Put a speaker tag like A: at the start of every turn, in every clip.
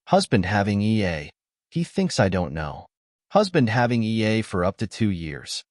A: Husband having EA. He thinks I don't know. Husband having EA for up to 2 years.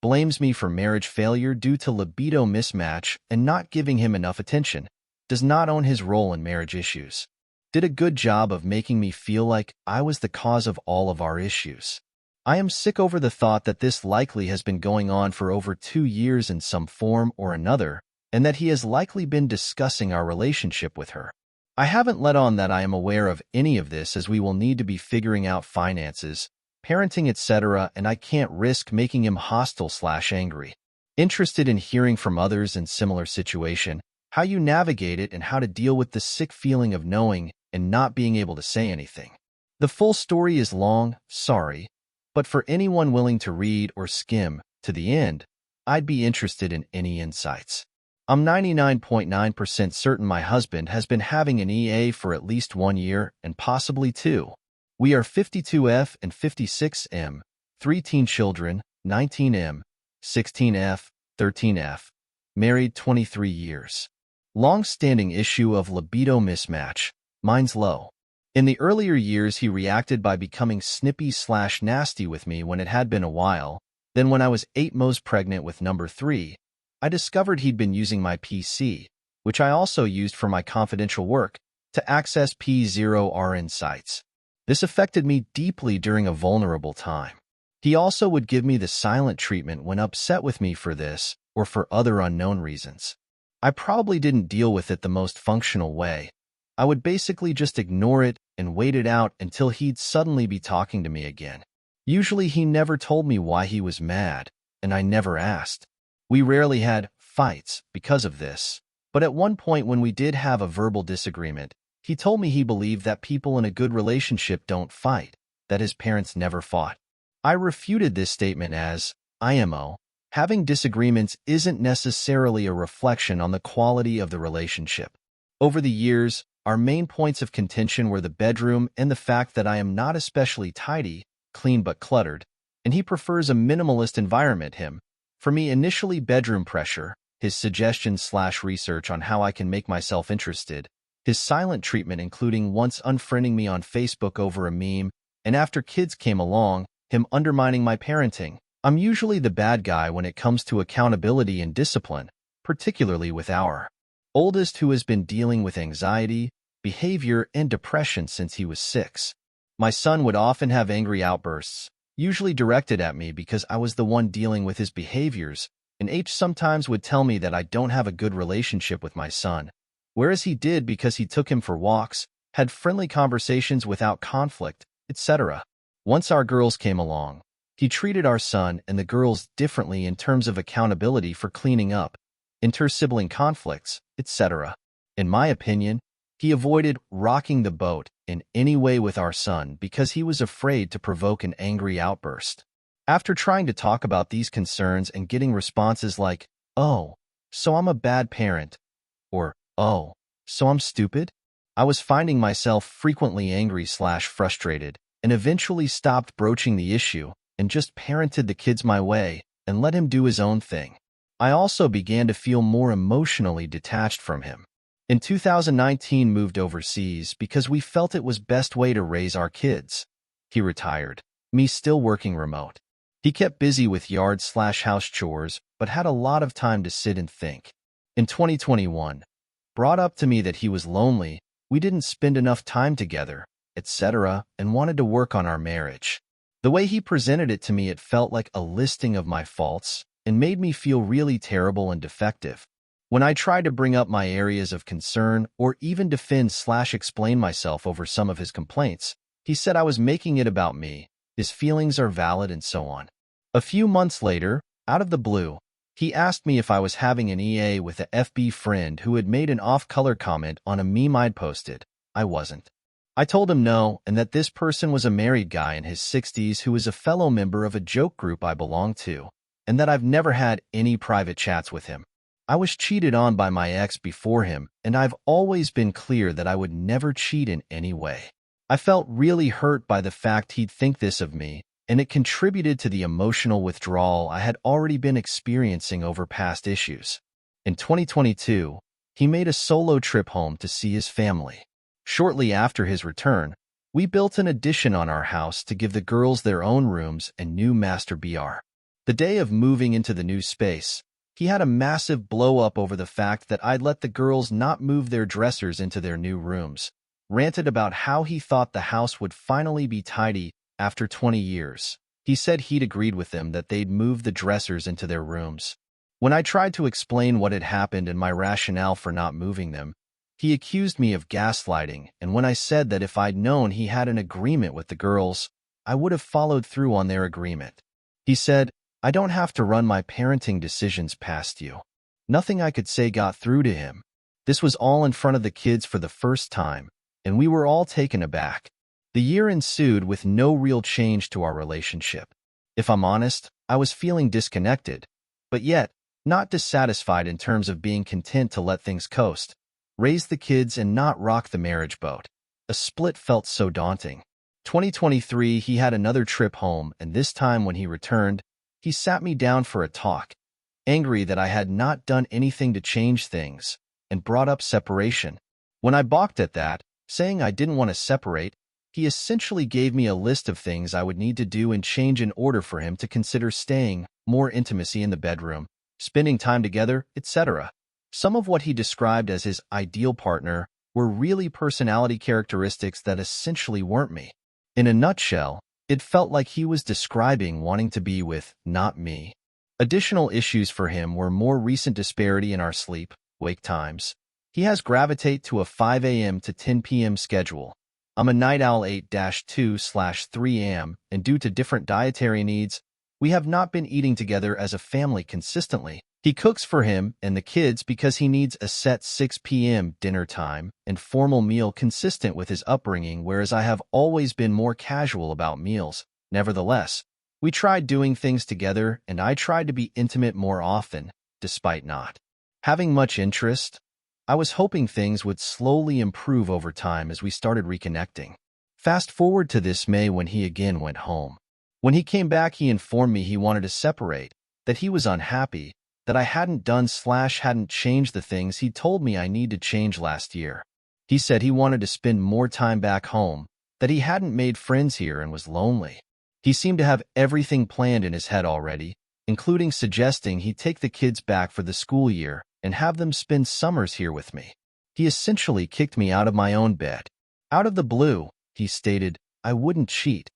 A: Blames me for marriage failure due to libido mismatch and not giving him enough attention. Does not own his role in marriage issues. Did a good job of making me feel like I was the cause of all of our issues. I am sick over the thought that this likely has been going on for over 2 years in some form or another, and that he has likely been discussing our relationship with her. I haven't let on that I am aware of any of this, as we will need to be figuring out finances, parenting, etc., and I can't risk making him hostile/angry. Interested in hearing from others in similar situation, how you navigate it and how to deal with the sick feeling of knowing and not being able to say anything. The full story is long, sorry, but for anyone willing to read or skim to the end, I'd be interested in any insights. I'm 99.9% certain my husband has been having an EA for at least 1 year and possibly 2. We are 52F and 56M, 3 teen children, 19M, 16F, 13F, married 23 years. Long-standing issue of libido mismatch, mine's low. In the earlier years, he reacted by becoming snippy/nasty with me when it had been a while. Then when I was 8 months pregnant with number 3, I discovered he'd been using my PC, which I also used for my confidential work, to access P0RN sites. This affected me deeply during a vulnerable time. He also would give me the silent treatment when upset with me for this or for other unknown reasons. I probably didn't deal with it the most functional way. I would basically just ignore it and wait it out until he'd suddenly be talking to me again. Usually he never told me why he was mad, and I never asked. We rarely had fights because of this, but at one point when we did have a verbal disagreement, he told me he believed that people in a good relationship don't fight, that his parents never fought. I refuted this statement as, IMO, having disagreements isn't necessarily a reflection on the quality of the relationship. Over the years, our main points of contention were the bedroom and the fact that I am not especially tidy, clean but cluttered, and he prefers a minimalist environment. For me, initially bedroom pressure, his suggestions/research on how I can make myself interested, his silent treatment including once unfriending me on Facebook over a meme, and after kids came along, him undermining my parenting. I'm usually the bad guy when it comes to accountability and discipline, particularly with our oldest, who has been dealing with anxiety, behavior, and depression since he was 6. My son would often have angry outbursts, usually directed at me because I was the one dealing with his behaviors, and H sometimes would tell me that I don't have a good relationship with my son, whereas he did because he took him for walks, had friendly conversations without conflict, etc. Once our girls came along, he treated our son and the girls differently in terms of accountability for cleaning up, inter-sibling conflicts, etc. In my opinion, he avoided rocking the boat in any way with our son because he was afraid to provoke an angry outburst. After trying to talk about these concerns and getting responses like, "Oh, so I'm a bad parent," or "Oh, so I'm stupid," I was finding myself frequently angry/frustrated and eventually stopped broaching the issue and just parented the kids my way and let him do his own thing. I also began to feel more emotionally detached from him. In 2019, moved overseas because we felt it was best way to raise our kids. He retired, me still working remote. He kept busy with yard/house chores, but had a lot of time to sit and think. In 2021, brought up to me that he was lonely, we didn't spend enough time together, etc., and wanted to work on our marriage. The way he presented it to me, it felt like a listing of my faults and made me feel really terrible and defective. When I tried to bring up my areas of concern or even defend/explain myself over some of his complaints, he said I was making it about me, his feelings are valid, and so on. A few months later, out of the blue, he asked me if I was having an EA with a FB friend who had made an off-color comment on a meme I'd posted. I wasn't. I told him no, and that this person was a married guy in his 60s who was a fellow member of a joke group I belonged to, and that I've never had any private chats with him. I was cheated on by my ex before him, and I've always been clear that I would never cheat in any way. I felt really hurt by the fact he'd think this of me, and it contributed to the emotional withdrawal I had already been experiencing over past issues. In 2022, he made a solo trip home to see his family. Shortly after his return, We built an addition on our house to give the girls their own rooms and new master BR. The day of moving into the new space, he had a massive blow-up over the fact that I'd let the girls not move their dressers into their new rooms, ranted about how he thought the house would finally be tidy after 20 years. He said he'd agreed with them that they'd move the dressers into their rooms. When I tried to explain what had happened and my rationale for not moving them, he accused me of gaslighting, and when I said that if I'd known he had an agreement with the girls, I would have followed through on their agreement. He said, "I don't have to run my parenting decisions past you." Nothing I could say got through to him. This was all in front of the kids for the first time, and we were all taken aback. The year ensued with no real change to our relationship. If I'm honest, I was feeling disconnected, but yet not dissatisfied in terms of being content to let things coast, raise the kids and not rock the marriage boat. A split felt so daunting. 2023, he had another trip home, and this time when he returned, he sat me down for a talk, angry that I had not done anything to change things, and brought up separation. When I balked at that, saying I didn't want to separate, he essentially gave me a list of things I would need to do and change in order for him to consider staying, more intimacy in the bedroom, spending time together, etc. Some of what he described as his ideal partner were really personality characteristics that essentially weren't me. In a nutshell, it felt like he was describing wanting to be with, not me. Additional issues for him were more recent disparity in our sleep-wake times. He has gravitate to a 5 a.m. to 10 p.m. schedule. I'm a night owl 8-2/3 a.m., and due to different dietary needs, we have not been eating together as a family consistently. He cooks for him and the kids because he needs a set 6 p.m. dinner time and formal meal consistent with his upbringing, whereas I have always been more casual about meals. Nevertheless, we tried doing things together, and I tried to be intimate more often, despite not having much interest. I was hoping things would slowly improve over time as we started reconnecting. Fast forward to this May when he again went home. When he came back, he informed me he wanted to separate, that he was unhappy, that I hadn't changed the things he told me I need to change last year. He said he wanted to spend more time back home, that he hadn't made friends here and was lonely. He seemed to have everything planned in his head already, including suggesting he take the kids back for the school year and have them spend summers here with me. He essentially kicked me out of my own bed. Out of the blue, he stated, "I wouldn't cheat.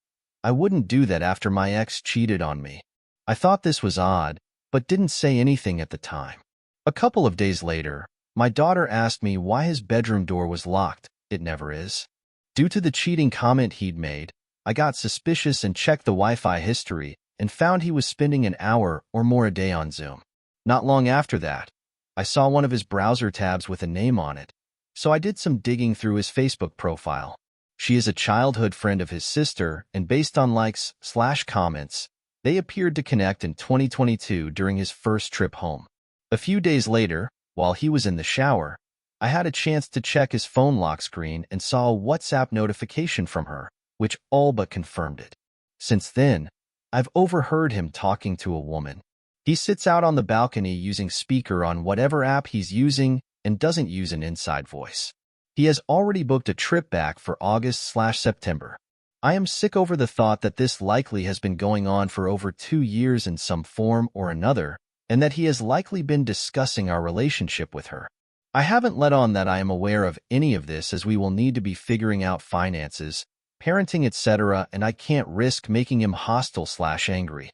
A: I wouldn't do that after my ex cheated on me." I thought this was odd, but didn't say anything at the time. A couple of days later, my daughter asked me why his bedroom door was locked. It never is. Due to the cheating comment he'd made, I got suspicious and checked the Wi-Fi history and found he was spending an hour or more a day on Zoom. Not long after that, I saw one of his browser tabs with a name on it, so I did some digging through his Facebook profile. She is a childhood friend of his sister, and based on likes/comments, they appeared to connect in 2022 during his first trip home. A few days later, while he was in the shower, I had a chance to check his phone lock screen and saw a WhatsApp notification from her, which all but confirmed it. Since then, I've overheard him talking to a woman. He sits out on the balcony using speaker on whatever app he's using and doesn't use an inside voice. He has already booked a trip back for August/September. I am sick over the thought that this likely has been going on for over 2 years in some form or another, and that he has likely been discussing our relationship with her. I haven't let on that I am aware of any of this, as we will need to be figuring out finances, parenting, etc., and I can't risk making him hostile/angry.